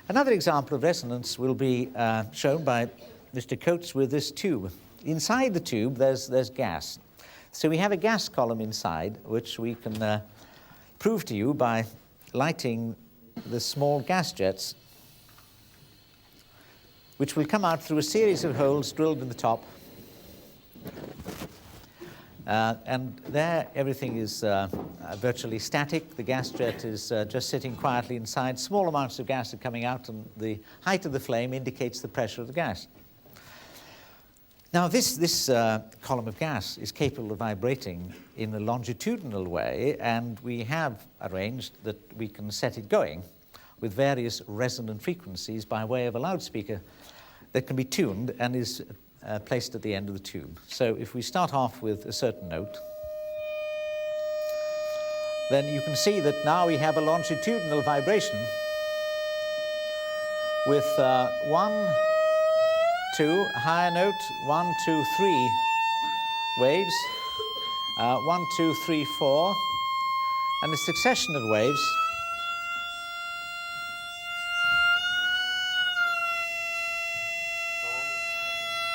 Another example of resonance will be shown by Mr. Coates with this tube. Inside the tube, there's gas. So we have a gas column inside, which we can prove to you by lighting the small gas jets, which will come out through a series of holes drilled in the top. And there, everything is virtually static. The gas jet is just sitting quietly inside. Small amounts of gas are coming out, and the height of the flame indicates the pressure of the gas. Now, this column of gas is capable of vibrating in a longitudinal way, and we have arranged that we can set it going with various resonant frequencies by way of a loudspeaker that can be tuned and is placed at the end of the tube. So if we start off with a certain note, then you can see that now we have a longitudinal vibration with 1, 2, higher note, 1, 2, 3 waves, 1, 2, 3, 4, and a succession of waves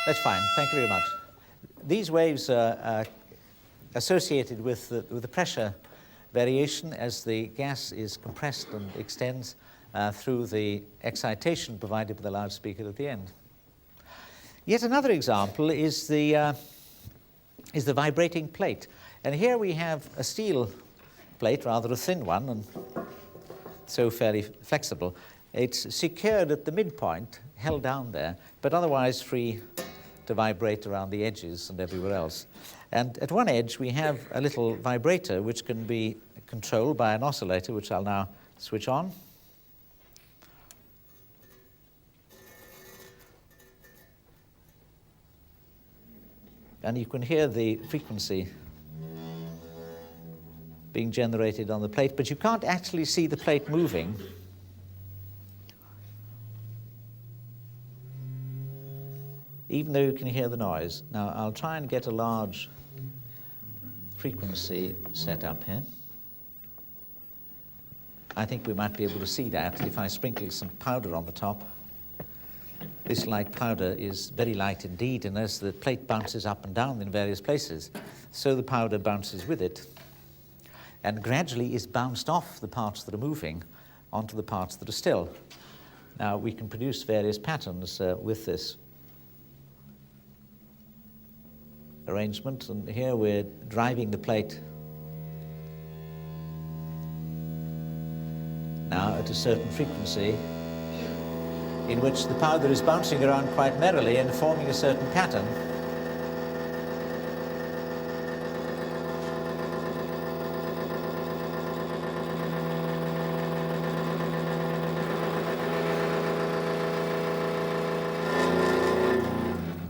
That's fine. Thank you very much. These waves are associated with the pressure variation as the gas is compressed and extends through the excitation provided by the loudspeaker at the end. Yet another example is the vibrating plate. And here we have a steel plate, rather a thin one, and so fairly flexible. It's secured at the midpoint, held down there, but otherwise free to vibrate around the edges and everywhere else. And at one edge, we have a little vibrator which can be controlled by an oscillator, which I'll now switch on. And you can hear the frequency being generated on the plate, but you can't actually see the plate moving. Even though you can hear the noise. Now, I'll try and get a large frequency set up here. I think we might be able to see that if I sprinkle some powder on the top. This light powder is very light indeed, and as the plate bounces up and down in various places, so the powder bounces with it, and gradually is bounced off the parts that are moving onto the parts that are still. Now, we can produce various patterns with this arrangement, and here we're driving the plate now at a certain frequency in which the powder is bouncing around quite merrily and forming a certain pattern.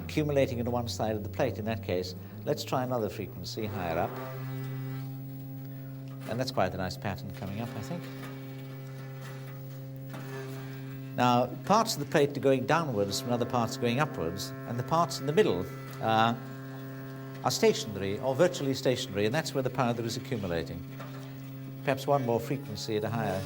Accumulating on one side of the plate in that case. Let's try another frequency higher up. And that's quite a nice pattern coming up, I think. Now, parts of the plate are going downwards and other parts are going upwards, and the parts in the middle are stationary or virtually stationary, and that's where the powder is accumulating. Perhaps one more frequency at a higher.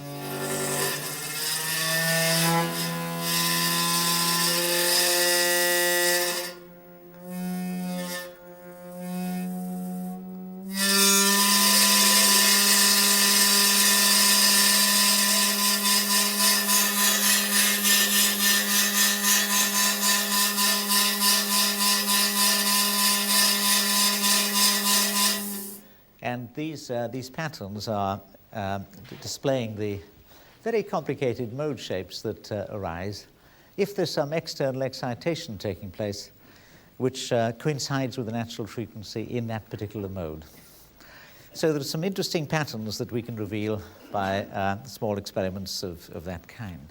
And these patterns are displaying the very complicated mode shapes that arise if there's some external excitation taking place which coincides with the natural frequency in that particular mode. So there are some interesting patterns that we can reveal by small experiments of that kind.